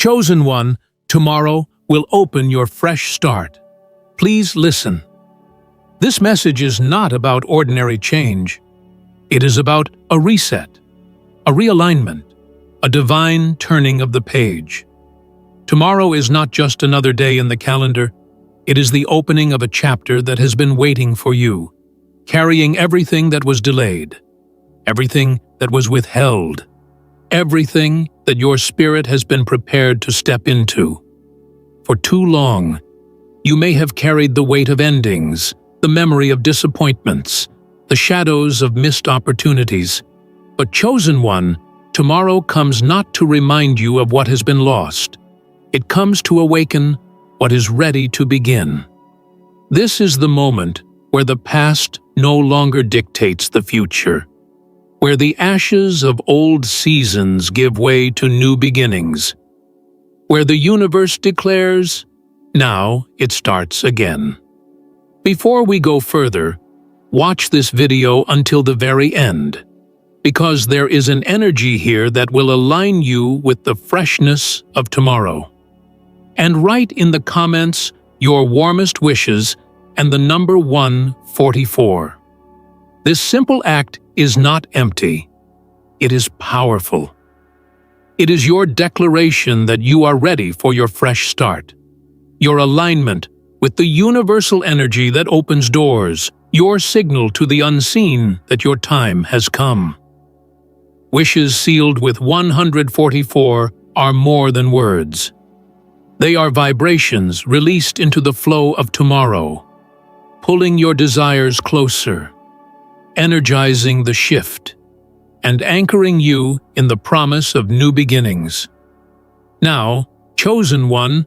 Chosen one, tomorrow will open your fresh start. Please listen. This message is not about ordinary change. It is about a reset, a realignment, a divine turning of the page. Tomorrow is not just another day in the calendar. It is the opening of a chapter that has been waiting for you, carrying everything that was delayed, everything that was withheld, everything that your spirit has been prepared to step into. For too long, you may have carried the weight of endings, the memory of disappointments, the shadows of missed opportunities. But chosen one, tomorrow comes not to remind you of what has been lost. It comes to awaken what is ready to begin. This is the moment where the past no longer dictates the future, where the ashes of old seasons give way to new beginnings, where the universe declares, now it starts again. Before we go further, watch this video until the very end, because there is an energy here that will align you with the freshness of tomorrow. And write in the comments your warmest wishes and the number 144. This simple act is not empty. It is powerful. It is your declaration that you are ready for your fresh start, your alignment with the universal energy that opens doors, your signal to the unseen that your time has come. Wishes sealed with 144 are more than words. They are vibrations released into the flow of tomorrow, pulling your desires closer, energizing the shift, and anchoring you in the promise of new beginnings. Now, chosen one,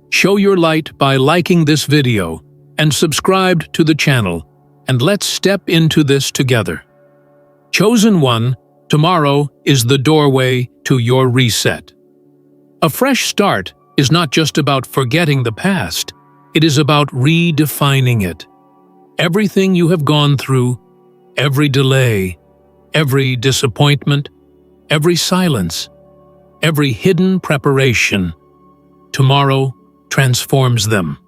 show your light by liking this video and subscribe to the channel, and let's step into this together. Chosen one, tomorrow is the doorway to your reset. A fresh start is not just about forgetting the past, it is about redefining it. Everything you have gone through, every delay, every disappointment, every silence, every hidden preparation, tomorrow transforms them.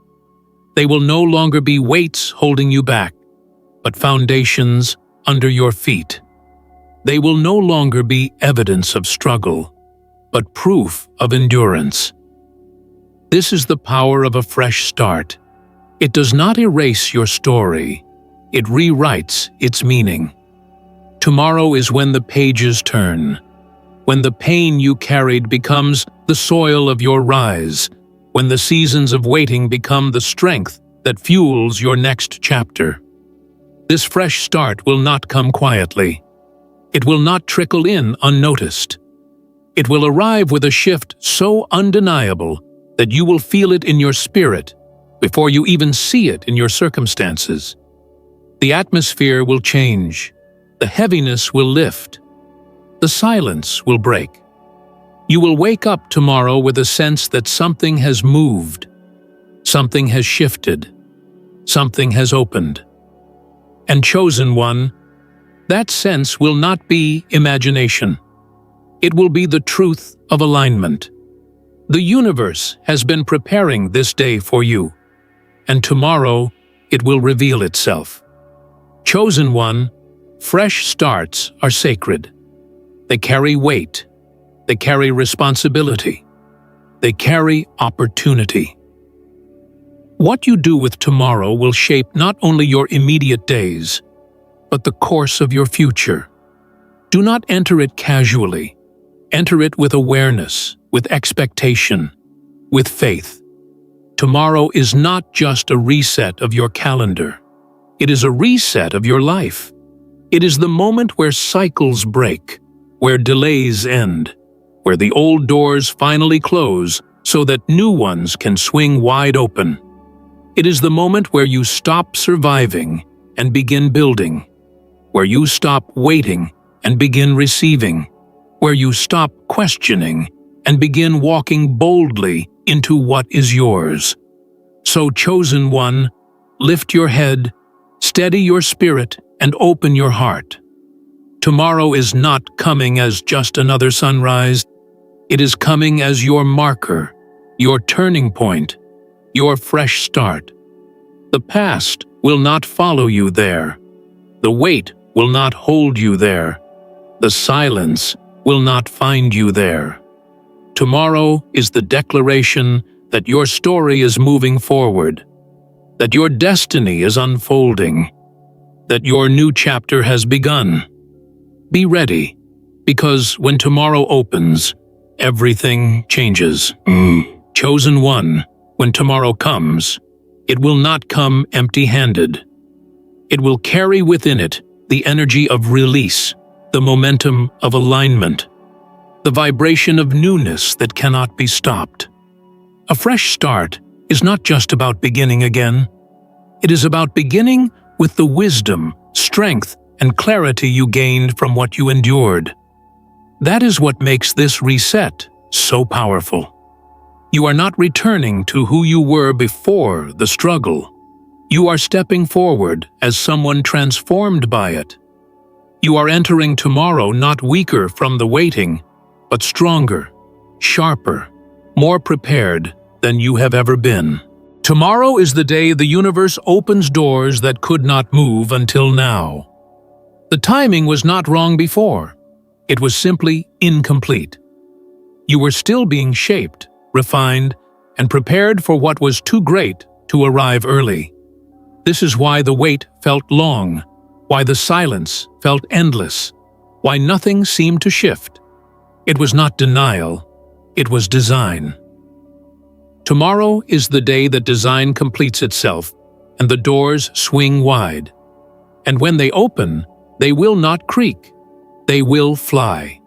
They will no longer be weights holding you back, but foundations under your feet. They will no longer be evidence of struggle, but proof of endurance. This is the power of a fresh start. It does not erase your story. It rewrites its meaning. Tomorrow is when the pages turn, when the pain you carried becomes the soil of your rise, when the seasons of waiting become the strength that fuels your next chapter. This fresh start will not come quietly. It will not trickle in unnoticed. It will arrive with a shift so undeniable that you will feel it in your spirit before you even see it in your circumstances. The atmosphere will change. The heaviness will lift. The silence will break. You will wake up tomorrow with a sense that something has moved, something has shifted, something has opened. And chosen one, that sense will not be imagination. It will be the truth of alignment. The universe has been preparing this day for you, and tomorrow it will reveal itself. Chosen one, fresh starts are sacred. They carry weight. They carry responsibility. They carry opportunity. What you do with tomorrow will shape not only your immediate days, but the course of your future. Do not enter it casually. Enter it with awareness, with expectation, with faith. Tomorrow is not just a reset of your calendar. It is a reset of your life. It is the moment where cycles break, where delays end, where the old doors finally close so that new ones can swing wide open. It is the moment where you stop surviving and begin building, where you stop waiting and begin receiving, where you stop questioning and begin walking boldly into what is yours. So, chosen one, lift your head, steady your spirit, and open your heart. Tomorrow is not coming as just another sunrise. It is coming as your marker, your turning point, your fresh start. The past will not follow you there. The weight will not hold you there. The silence will not find you there. Tomorrow is the declaration that your story is moving forward, that your destiny is unfolding, that your new chapter has begun. Be ready, because when tomorrow opens, everything changes. Chosen one, when tomorrow comes, it will not come empty-handed. It will carry within it the energy of release, the momentum of alignment, the vibration of newness that cannot be stopped. A fresh start is not just about beginning again. It is about beginning with the wisdom, strength, and clarity you gained from what you endured. That is what makes this reset so powerful. You are not returning to who you were before the struggle. You are stepping forward as someone transformed by it. You are entering tomorrow not weaker from the waiting, but stronger, sharper, more prepared than you have ever been. Tomorrow is the day the universe opens doors that could not move until now. The timing was not wrong before. It was simply incomplete. You were still being shaped, refined, and prepared for what was too great to arrive early. This is why the wait felt long, why the silence felt endless, why nothing seemed to shift. It was not denial, it was design. Tomorrow is the day that design completes itself and the doors swing wide. And when they open, they will not creak, they will fly.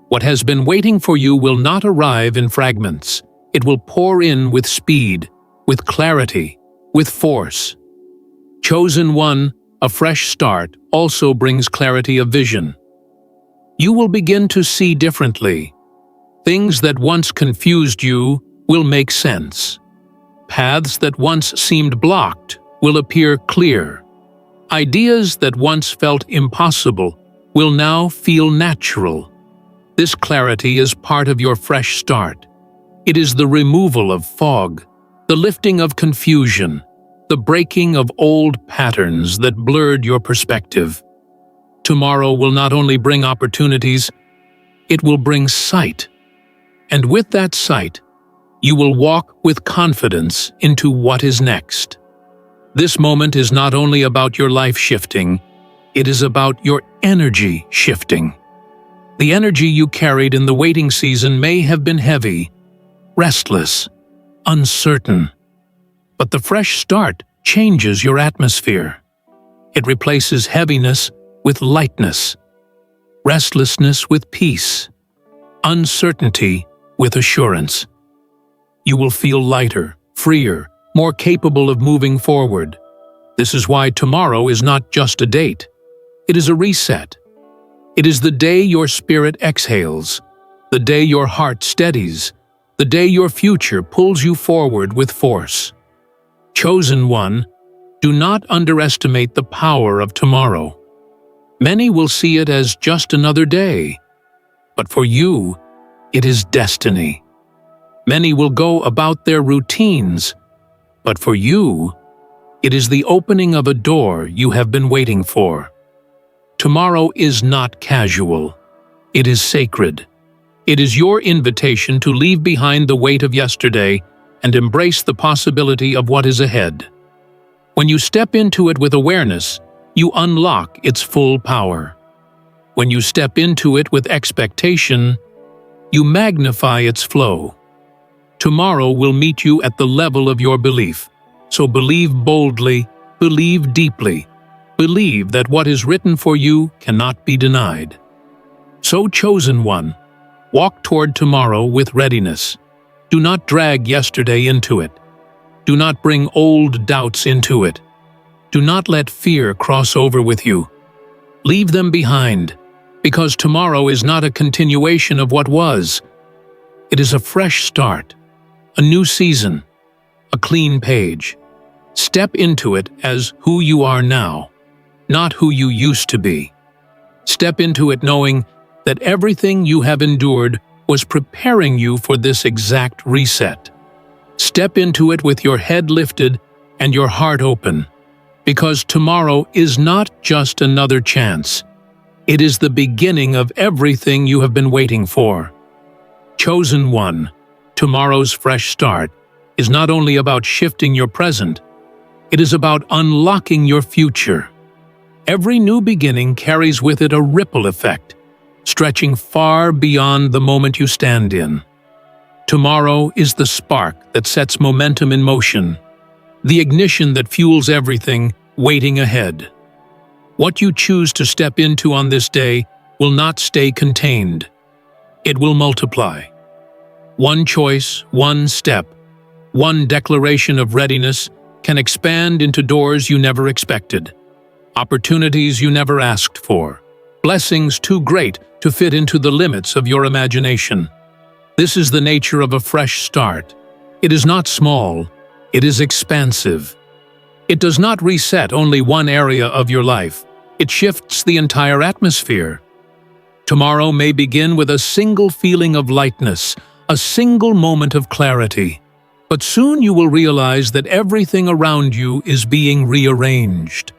What has been waiting for you will not arrive in fragments. It will pour in with speed, with clarity, with force. Chosen one, a fresh start also brings clarity of vision. You will begin to see differently. Things that once confused you will make sense. Paths that once seemed blocked will appear clear. Ideas that once felt impossible will now feel natural. This clarity is part of your fresh start. It is the removal of fog, the lifting of confusion, the breaking of old patterns that blurred your perspective. Tomorrow will not only bring opportunities, it will bring sight. And with that sight, you will walk with confidence into what is next. This moment is not only about your life shifting, it is about your energy shifting. The energy you carried in the waiting season may have been heavy, restless, uncertain. But the fresh start changes your atmosphere. It replaces heaviness with lightness, restlessness with peace, uncertainty with assurance. You will feel lighter, freer, more capable of moving forward. This is why tomorrow is not just a date. It is a reset. It is the day your spirit exhales, the day your heart steadies, the day your future pulls you forward with force. Chosen one, do not underestimate the power of tomorrow. Many will see it as just another day, but for you, it is destiny. Many will go about their routines, but for you, it is the opening of a door you have been waiting for. Tomorrow is not casual. It is sacred. It is your invitation to leave behind the weight of yesterday and embrace the possibility of what is ahead. When you step into it with awareness, you unlock its full power. When you step into it with expectation, you magnify its flow. Tomorrow will meet you at the level of your belief. So believe boldly, believe deeply, believe that what is written for you cannot be denied. So, chosen one, walk toward tomorrow with readiness. Do not drag yesterday into it. Do not bring old doubts into it. Do not let fear cross over with you. Leave them behind, because tomorrow is not a continuation of what was. It is a fresh start, a new season, a clean page. Step into it as who you are now, not who you used to be. Step into it knowing that everything you have endured was preparing you for this exact reset. Step into it with your head lifted and your heart open, because tomorrow is not just another chance. It is the beginning of everything you have been waiting for. Chosen one, tomorrow's fresh start is not only about shifting your present, it is about unlocking your future. Every new beginning carries with it a ripple effect, stretching far beyond the moment you stand in. Tomorrow is the spark that sets momentum in motion, the ignition that fuels everything waiting ahead. What you choose to step into on this day will not stay contained. It will multiply. One choice, one step, one declaration of readiness can expand into doors you never expected, opportunities you never asked for, blessings too great to fit into the limits of your imagination. This is the nature of a fresh start. It is not small, it is expansive. It does not reset only one area of your life, it shifts the entire atmosphere. Tomorrow may begin with a single feeling of lightness, a single moment of clarity. But soon you will realize that everything around you is being rearranged.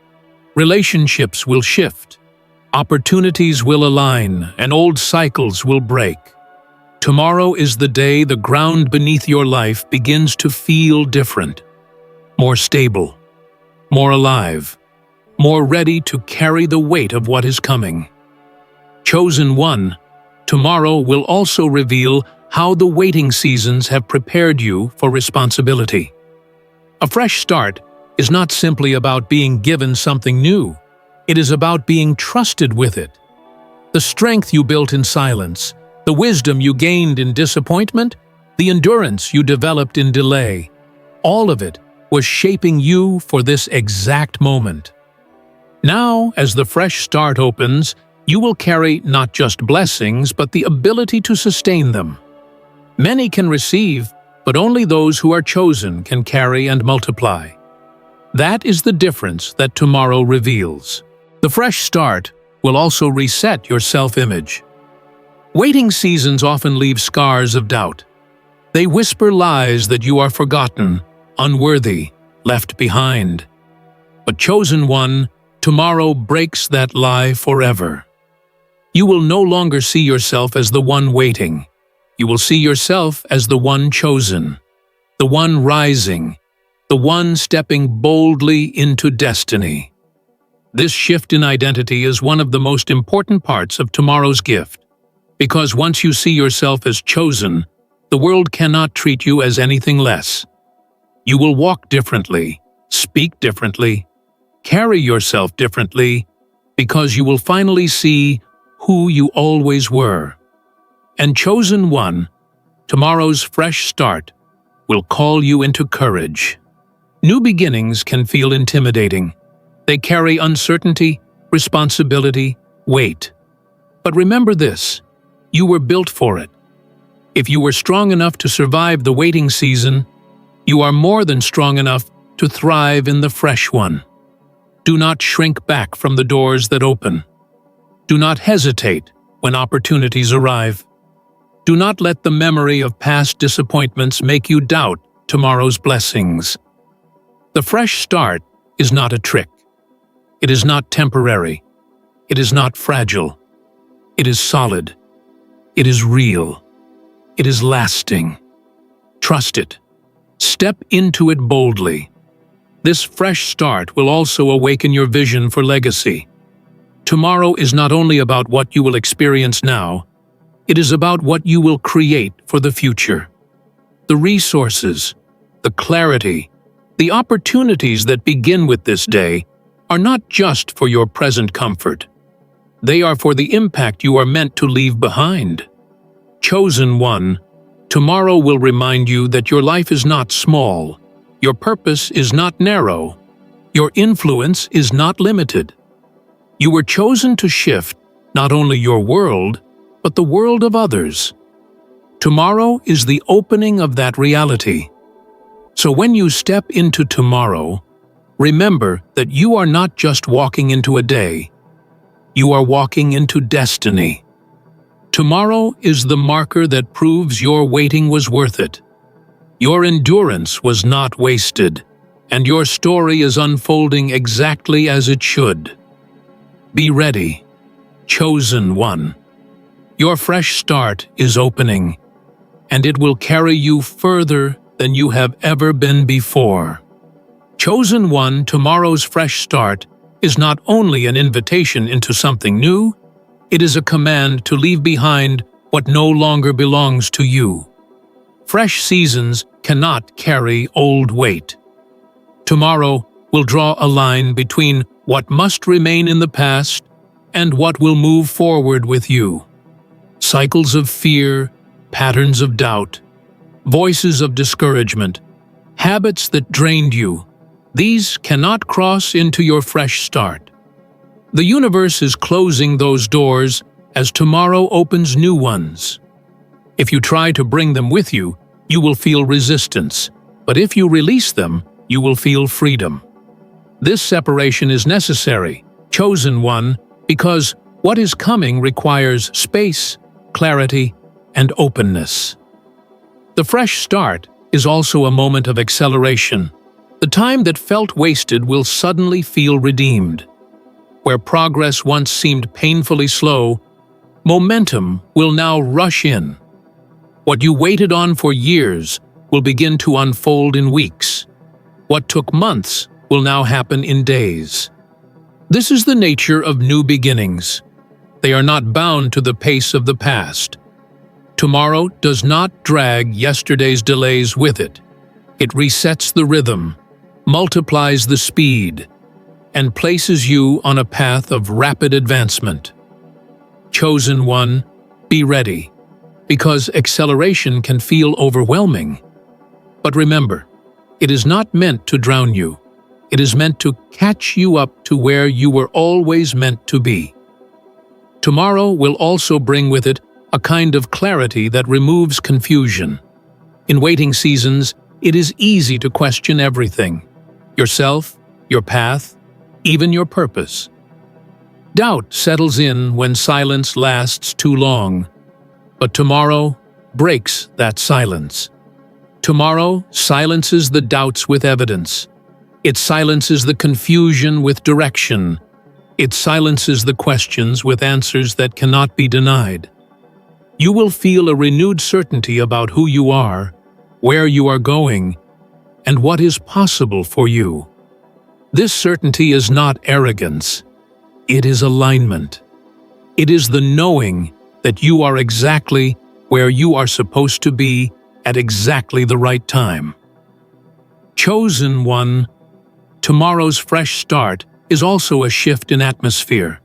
Relationships will shift, opportunities will align, and old cycles will break. Tomorrow is the day the ground beneath your life begins to feel different, more stable, more alive, more ready to carry the weight of what is coming. Chosen one, tomorrow will also reveal how the waiting seasons have prepared you for responsibility. A fresh start is not simply about being given something new. It is about being trusted with it. The strength you built in silence, the wisdom you gained in disappointment, the endurance you developed in delay, all of it was shaping you for this exact moment. Now, as the fresh start opens, you will carry not just blessings, but the ability to sustain them. Many can receive, but only those who are chosen can carry and multiply. That is the difference that tomorrow reveals. The fresh start will also reset your self-image. Waiting seasons often leave scars of doubt. They whisper lies that you are forgotten, unworthy, left behind. But chosen one, tomorrow breaks that lie forever. You will no longer see yourself as the one waiting. You will see yourself as the one chosen, the one rising, the one stepping boldly into destiny. This shift in identity is one of the most important parts of tomorrow's gift, because once you see yourself as chosen, the world cannot treat you as anything less. You will walk differently, speak differently, carry yourself differently, because you will finally see who you always were. And chosen one, tomorrow's fresh start, will call you into courage. New beginnings can feel intimidating. They carry uncertainty, responsibility, weight. But remember this, you were built for it. If you were strong enough to survive the waiting season, you are more than strong enough to thrive in the fresh one. Do not shrink back from the doors that open. Do not hesitate when opportunities arrive. Do not let the memory of past disappointments make you doubt tomorrow's blessings. The fresh start is not a trick. It is not temporary. It is not fragile. It is solid. It is real. It is lasting. Trust it. Step into it boldly. This fresh start will also awaken your vision for legacy. Tomorrow is not only about what you will experience now, it is about what you will create for the future. The resources, the clarity, the opportunities that begin with this day are not just for your present comfort. They are for the impact you are meant to leave behind. Chosen one, tomorrow will remind you that your life is not small, your purpose is not narrow, your influence is not limited. You were chosen to shift not only your world, but the world of others. Tomorrow is the opening of that reality. So when you step into tomorrow, remember that you are not just walking into a day, you are walking into destiny. Tomorrow is the marker that proves your waiting was worth it. Your endurance was not wasted, and your story is unfolding exactly as it should. Be ready, chosen one. Your fresh start is opening, and it will carry you further than you have ever been before. Chosen one, tomorrow's fresh start is not only an invitation into something new, it is a command to leave behind what no longer belongs to you. Fresh seasons cannot carry old weight. Tomorrow will draw a line between what must remain in the past and what will move forward with you. Cycles of fear, patterns of doubt, voices of discouragement, habits that drained you, these cannot cross into your fresh start. The universe is closing those doors as tomorrow opens new ones. If you try to bring them with you, you will feel resistance, but if you release them, you will feel freedom. This separation is necessary, chosen one, because what is coming requires space, clarity, and openness. The fresh start is also a moment of acceleration. The time that felt wasted will suddenly feel redeemed. Where progress once seemed painfully slow, momentum will now rush in. What you waited on for years will begin to unfold in weeks. What took months will now happen in days. This is the nature of new beginnings. They are not bound to the pace of the past. Tomorrow does not drag yesterday's delays with it. It resets the rhythm, multiplies the speed, and places you on a path of rapid advancement. Chosen one, be ready, because acceleration can feel overwhelming. But remember, it is not meant to drown you. It is meant to catch you up to where you were always meant to be. Tomorrow will also bring with it a kind of clarity that removes confusion. In waiting seasons, it is easy to question everything: yourself, your path, even your purpose. Doubt settles in when silence lasts too long, but tomorrow breaks that silence. Tomorrow silences the doubts with evidence. It silences the confusion with direction. It silences the questions with answers that cannot be denied. You will feel a renewed certainty about who you are, where you are going, and what is possible for you. This certainty is not arrogance. It is alignment. It is the knowing that you are exactly where you are supposed to be at exactly the right time. Chosen one, tomorrow's fresh start is also a shift in atmosphere.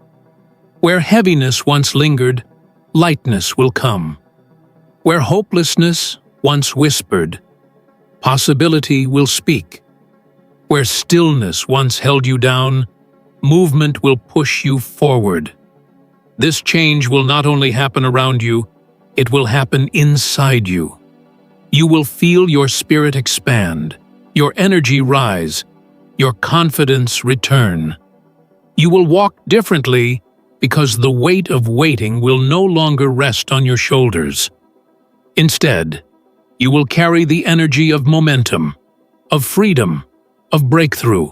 Where heaviness once lingered, lightness will come. Where hopelessness once whispered, possibility will speak. Where stillness once held you down, movement will push you forward. This change will not only happen around you, it will happen inside you. You will feel your spirit expand, your energy rise, your confidence return. You will walk differently because the weight of waiting will no longer rest on your shoulders. Instead, you will carry the energy of momentum, of freedom, of breakthrough.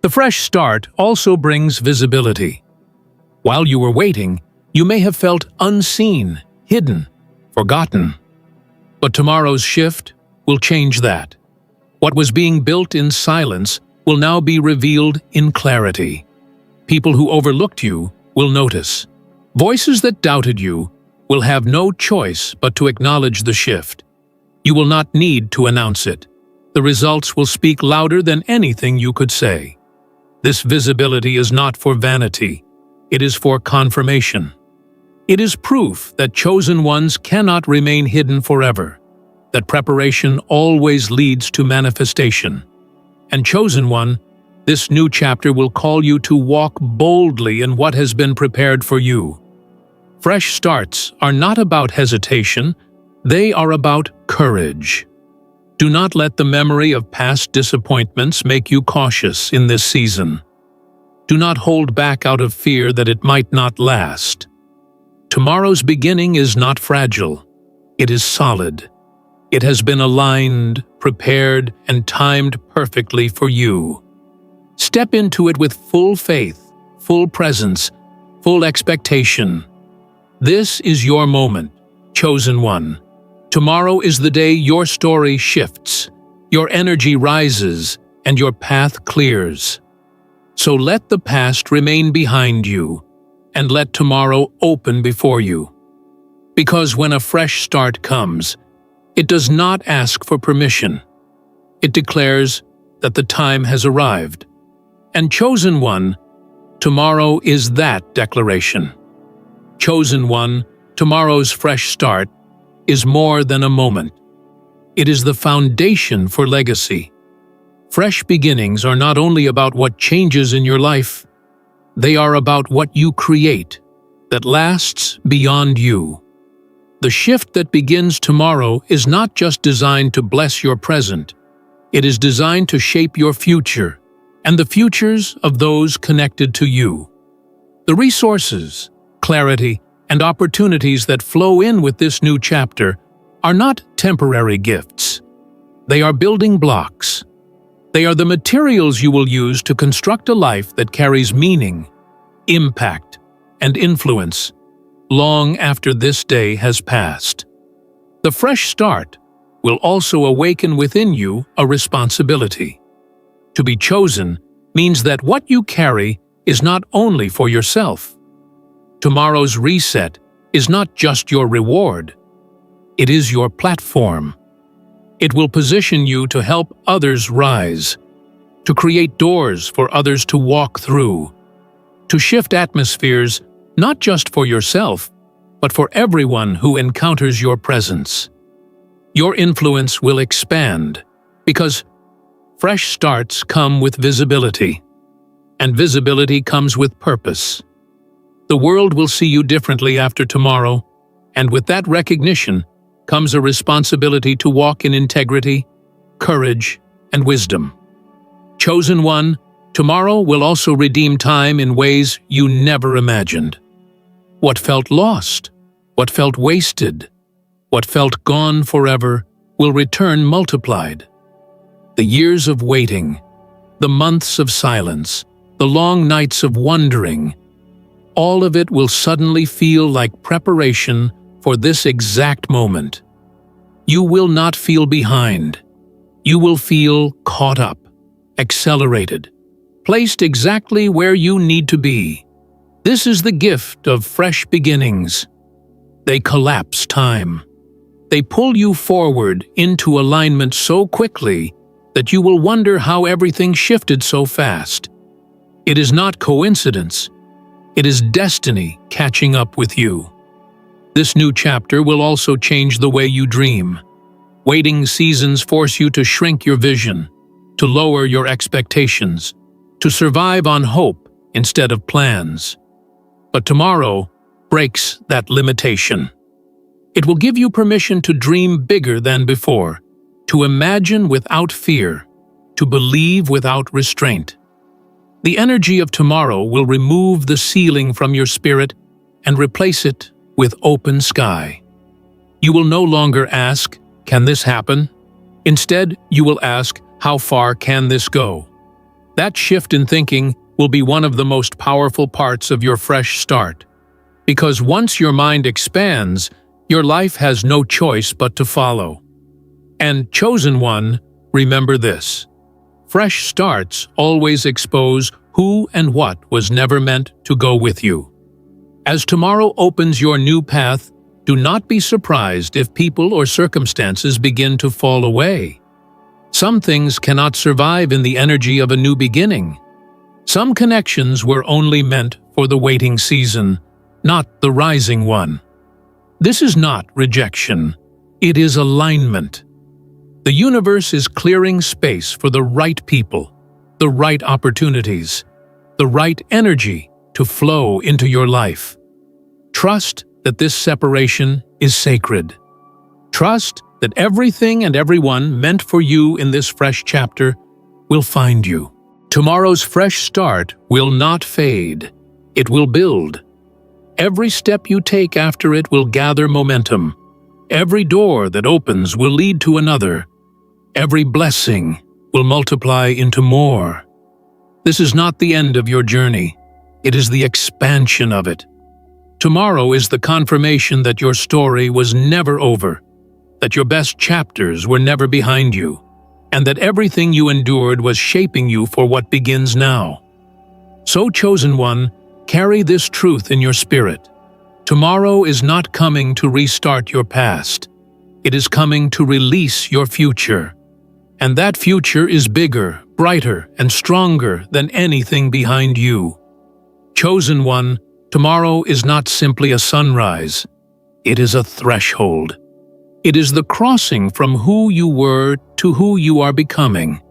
The fresh start also brings visibility. While you were waiting, you may have felt unseen, hidden, forgotten. But tomorrow's shift will change that. What was being built in silence will now be revealed in clarity. People who overlooked you will notice. Voices that doubted you will have no choice but to acknowledge the shift. You will not need to announce it. The results will speak louder than anything you could say. This visibility is not for vanity. It is for confirmation. It is proof that chosen ones cannot remain hidden forever, that preparation always leads to manifestation. And chosen one, this new chapter will call you to walk boldly in what has been prepared for you. Fresh starts are not about hesitation, they are about courage. Do not let the memory of past disappointments make you cautious in this season. Do not hold back out of fear that it might not last. Tomorrow's beginning is not fragile. It is solid. It has been aligned, prepared, and timed perfectly for you. Step into it with full faith, full presence, full expectation. This is your moment, chosen one. Tomorrow is the day your story shifts, your energy rises, and your path clears. So let the past remain behind you, and let tomorrow open before you. Because when a fresh start comes, it does not ask for permission. It declares that the time has arrived. And chosen one, tomorrow is that declaration. Chosen one, tomorrow's fresh start, is more than a moment. It is the foundation for legacy. Fresh beginnings are not only about what changes in your life, they are about what you create that lasts beyond you. The shift that begins tomorrow is not just designed to bless your present. It is designed to shape your future and the futures of those connected to you. The resources, clarity, and opportunities that flow in with this new chapter are not temporary gifts. They are building blocks. They are the materials you will use to construct a life that carries meaning, impact, and influence long after this day has passed. The fresh start will also awaken within you a responsibility. To be chosen means that what you carry is not only for yourself. Tomorrow's reset is not just your reward. It is your platform. It will position you to help others rise, to create doors for others to walk through, to shift atmospheres not just for yourself, but for everyone who encounters your presence. Your influence will expand because fresh starts come with visibility, and visibility comes with purpose. The world will see you differently after tomorrow, and with that recognition comes a responsibility to walk in integrity, courage, and wisdom. Chosen one, tomorrow will also redeem time in ways you never imagined. What felt lost, what felt wasted, what felt gone forever will return multiplied. The years of waiting, the months of silence, the long nights of wondering, all of it will suddenly feel like preparation for this exact moment. You will not feel behind. You will feel caught up, accelerated, placed exactly where you need to be. This is the gift of fresh beginnings. They collapse time. They pull you forward into alignment so quickly that you will wonder how everything shifted so fast. It is not coincidence. It is destiny catching up with you. This new chapter will also change the way you dream. Waiting seasons force you to shrink your vision, to lower your expectations, to survive on hope instead of plans. But tomorrow breaks that limitation. It will give you permission to dream bigger than before, to imagine without fear, to believe without restraint. The energy of tomorrow will remove the ceiling from your spirit and replace it with open sky. You will no longer ask, "Can this happen?" Instead, you will ask, "How far can this go?" That shift in thinking will be one of the most powerful parts of your fresh start. Because once your mind expands, your life has no choice but to follow. And chosen one, remember this: fresh starts always expose who and what was never meant to go with you. As tomorrow opens your new path, do not be surprised if people or circumstances begin to fall away. Some things cannot survive in the energy of a new beginning. Some connections were only meant for the waiting season, not the rising one. This is not rejection. It is alignment. The universe is clearing space for the right people, the right opportunities, the right energy to flow into your life. Trust that this separation is sacred. Trust that everything and everyone meant for you in this fresh chapter will find you. Tomorrow's fresh start will not fade. It will build. Every step you take after it will gather momentum. Every door that opens will lead to another. Every blessing will multiply into more. This is not the end of your journey. It is the expansion of it. Tomorrow is the confirmation that your story was never over, that your best chapters were never behind you, and that everything you endured was shaping you for what begins now. So, chosen one, carry this truth in your spirit. Tomorrow is not coming to restart your past. It is coming to release your future. And that future is bigger, brighter, and stronger than anything behind you. Chosen one, tomorrow is not simply a sunrise. It is a threshold. It is the crossing from who you were to who you are becoming,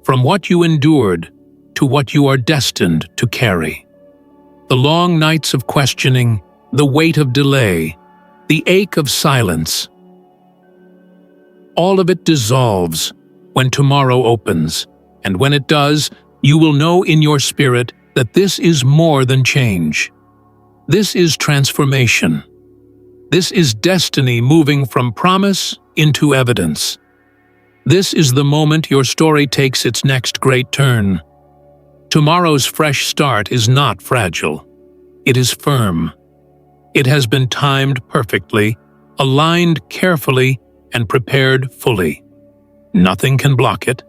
from what you endured to what you are destined to carry. The long nights of questioning, the weight of delay, the ache of silence, all of it dissolves when tomorrow opens, and when it does, you will know in your spirit that this is more than change. This is transformation. This is destiny moving from promise into evidence. This is the moment your story takes its next great turn. Tomorrow's fresh start is not fragile. It is firm. It has been timed perfectly, aligned carefully, and prepared fully. Nothing can block it.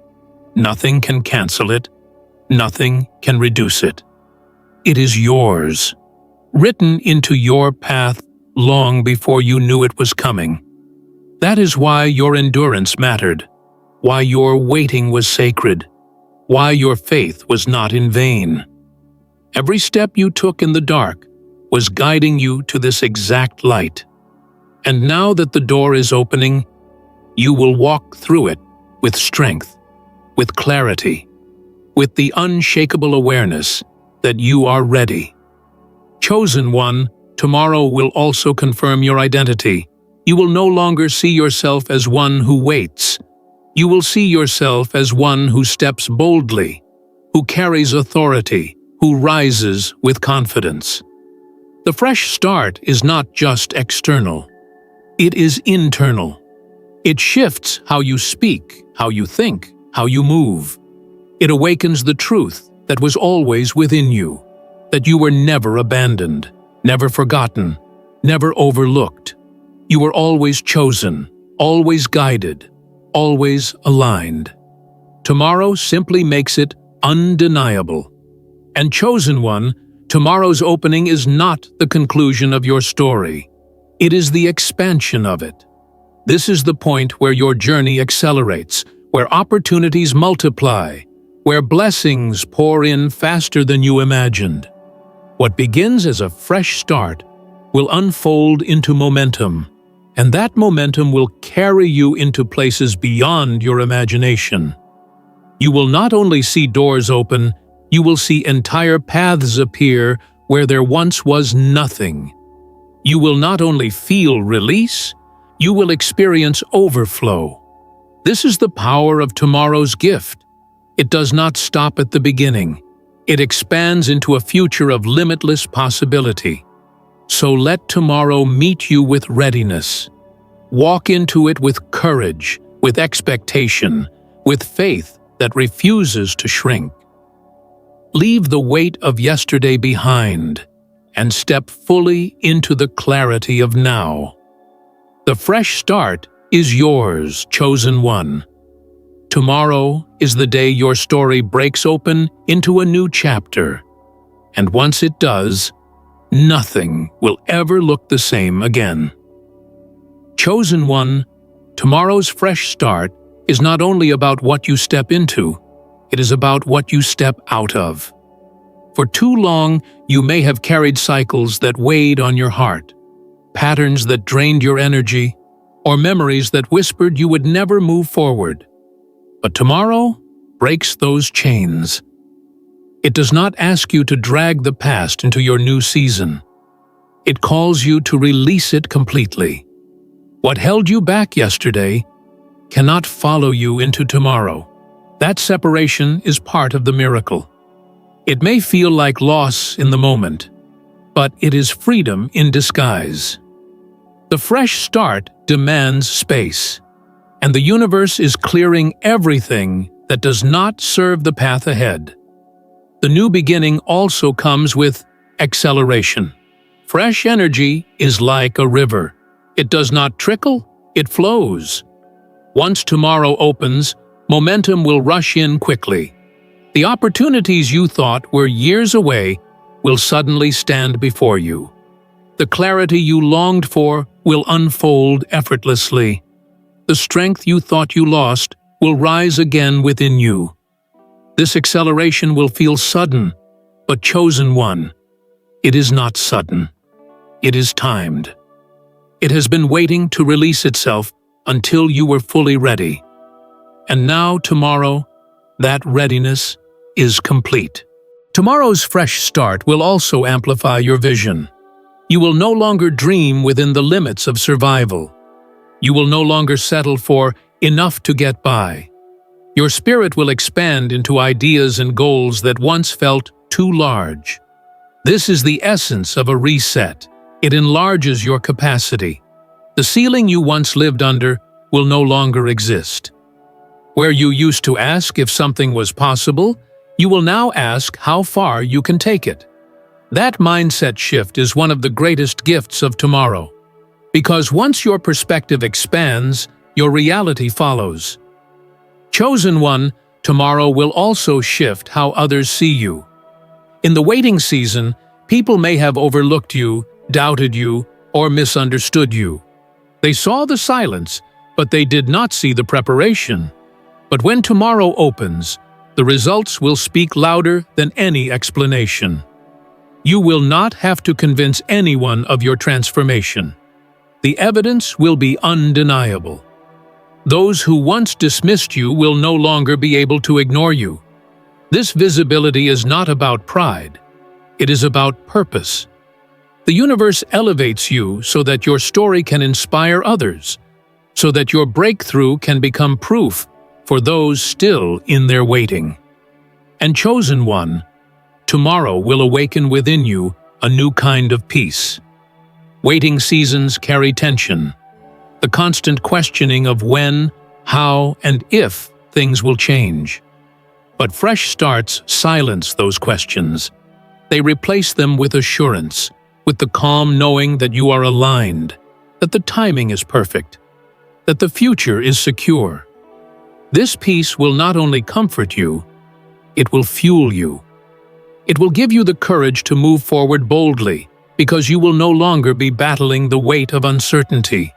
Nothing can cancel it. Nothing can reduce it. It is yours, written into your path long before you knew it was coming. That is why your endurance mattered, why your waiting was sacred, why your faith was not in vain. Every step you took in the dark was guiding you to this exact light. And now that the door is opening, you will walk through it with strength, with clarity, with the unshakable awareness that you are ready. Chosen one, tomorrow will also confirm your identity. You will no longer see yourself as one who waits. You will see yourself as one who steps boldly, who carries authority, who rises with confidence. The fresh start is not just external. It is internal. It shifts how you speak, how you think, how you move. It awakens the truth that was always within you, that you were never abandoned, never forgotten, never overlooked. You were always chosen, always guided, always aligned. Tomorrow simply makes it undeniable. And chosen one, tomorrow's opening is not the conclusion of your story. It is the expansion of it. This is the point where your journey accelerates, where opportunities multiply, where blessings pour in faster than you imagined. What begins as a fresh start will unfold into momentum, and that momentum will carry you into places beyond your imagination. You will not only see doors open, you will see entire paths appear where there once was nothing. You will not only feel release, you will experience overflow. This is the power of tomorrow's gift. It does not stop at the beginning. It expands into a future of limitless possibility. So let tomorrow meet you with readiness. Walk into it with courage, with expectation, with faith that refuses to shrink. Leave the weight of yesterday behind and step fully into the clarity of now. The fresh start is yours, chosen one. Tomorrow is the day your story breaks open into a new chapter. And once it does, nothing will ever look the same again. Chosen one, tomorrow's fresh start is not only about what you step into, it is about what you step out of. For too long, you may have carried cycles that weighed on your heart, patterns that drained your energy, or memories that whispered you would never move forward. But tomorrow breaks those chains. It does not ask you to drag the past into your new season. It calls you to release it completely. What held you back yesterday cannot follow you into tomorrow. That separation is part of the miracle. It may feel like loss in the moment, but it is freedom in disguise. The fresh start demands space, and the universe is clearing everything that does not serve the path ahead. The new beginning also comes with acceleration. Fresh energy is like a river. It does not trickle, it flows. Once tomorrow opens, momentum will rush in quickly. The opportunities you thought were years away will suddenly stand before you. The clarity you longed for will unfold effortlessly. The strength you thought you lost will rise again within you. This acceleration will feel sudden, but chosen one. It is not sudden. It is timed. It has been waiting to release itself until you were fully ready. And now, tomorrow, that readiness is complete. Tomorrow's fresh start will also amplify your vision. You will no longer dream within the limits of survival. You will no longer settle for enough to get by. Your spirit will expand into ideas and goals that once felt too large. This is the essence of a reset. It enlarges your capacity. The ceiling you once lived under will no longer exist. Where you used to ask if something was possible, you will now ask how far you can take it. That mindset shift is one of the greatest gifts of tomorrow. Because once your perspective expands, your reality follows. Chosen one, tomorrow will also shift how others see you. In the waiting season, people may have overlooked you, doubted you, or misunderstood you. They saw the silence, but they did not see the preparation. But when tomorrow opens, the results will speak louder than any explanation. You will not have to convince anyone of your transformation. The evidence will be undeniable. Those who once dismissed you will no longer be able to ignore you. This visibility is not about pride. It is about purpose. The universe elevates you so that your story can inspire others, so that your breakthrough can become proof for those still in their waiting. And chosen one, tomorrow will awaken within you a new kind of peace. Waiting seasons carry tension, the constant questioning of when, how, and if things will change. But fresh starts silence those questions. They replace them with assurance, with the calm knowing that you are aligned, that the timing is perfect, that the future is secure. This peace will not only comfort you, it will fuel you. It will give you the courage to move forward boldly, because you will no longer be battling the weight of uncertainty.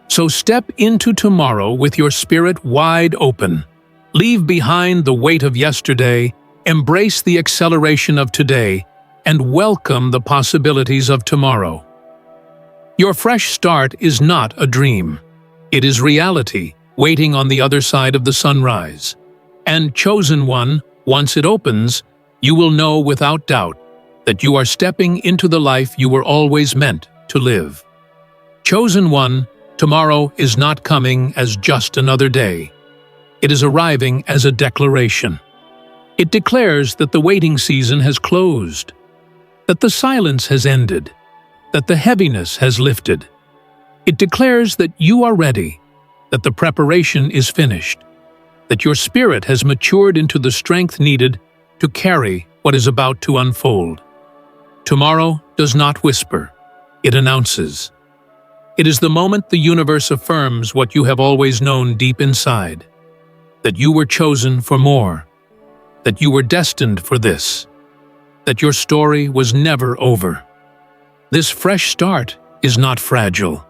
So step into tomorrow with your spirit wide open. Leave behind the weight of yesterday, embrace the acceleration of today, and welcome the possibilities of tomorrow. Your fresh start is not a dream. It is reality, waiting on the other side of the sunrise. And chosen one, once it opens, you will know without doubt that you are stepping into the life you were always meant to live. Chosen one, tomorrow is not coming as just another day. It is arriving as a declaration. It declares that the waiting season has closed, that the silence has ended, that the heaviness has lifted. It declares that you are ready, that the preparation is finished, that your spirit has matured into the strength needed to carry what is about to unfold. Tomorrow does not whisper, it announces. It is the moment the universe affirms what you have always known deep inside, that you were chosen for more, that you were destined for this, that your story was never over. This fresh start is not fragile.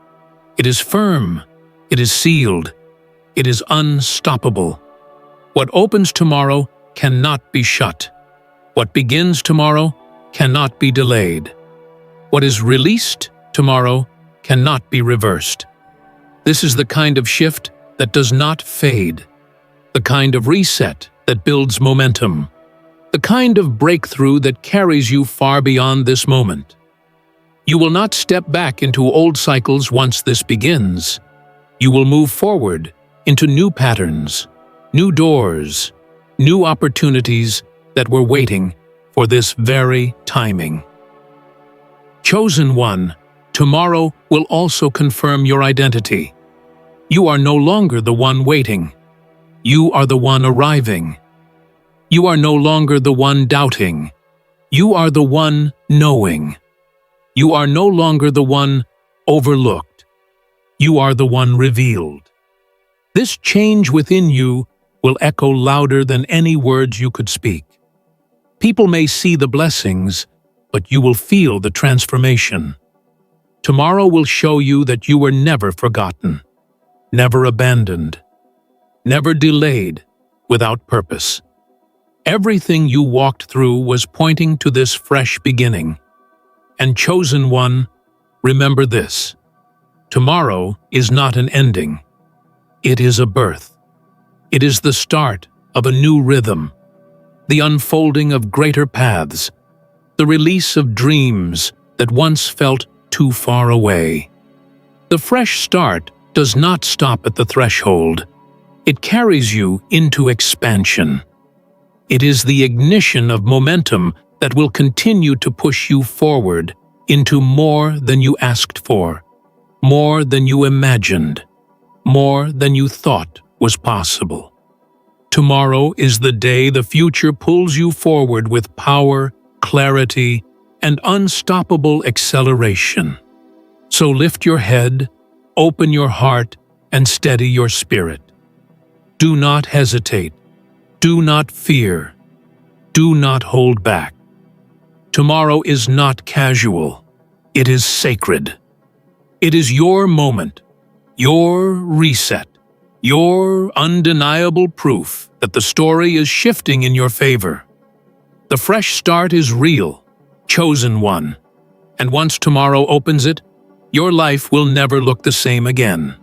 It is firm, it is sealed, it is unstoppable. What opens tomorrow cannot be shut. What begins tomorrow cannot be delayed. What is released tomorrow cannot be reversed. This is the kind of shift that does not fade, the kind of reset that builds momentum, the kind of breakthrough that carries you far beyond this moment. You will not step back into old cycles once this begins. You will move forward into new patterns, new doors, new opportunities that were waiting for this very timing. Chosen one, tomorrow will also confirm your identity. You are no longer the one waiting. You are the one arriving. You are no longer the one doubting. You are the one knowing. You are no longer the one overlooked. You are the one revealed. This change within you will echo louder than any words you could speak. People may see the blessings, but you will feel the transformation. Tomorrow will show you that you were never forgotten, never abandoned, never delayed without purpose. Everything you walked through was pointing to this fresh beginning. And chosen one, remember this: tomorrow is not an ending. It is a birth. It is the start of a new rhythm, the unfolding of greater paths, the release of dreams that once felt too far away. The fresh start does not stop at the threshold. It carries you into expansion. It is the ignition of momentum that will continue to push you forward into more than you asked for, more than you imagined, more than you thought was possible. Tomorrow is the day the future pulls you forward with power, clarity, and unstoppable acceleration. So lift your head, open your heart, and steady your spirit. Do not hesitate. Do not fear. Do not hold back. Tomorrow is not casual. It is sacred. It is your moment, your reset, your undeniable proof that the story is shifting in your favor. The fresh start is real, chosen one, and once tomorrow opens it, your life will never look the same again.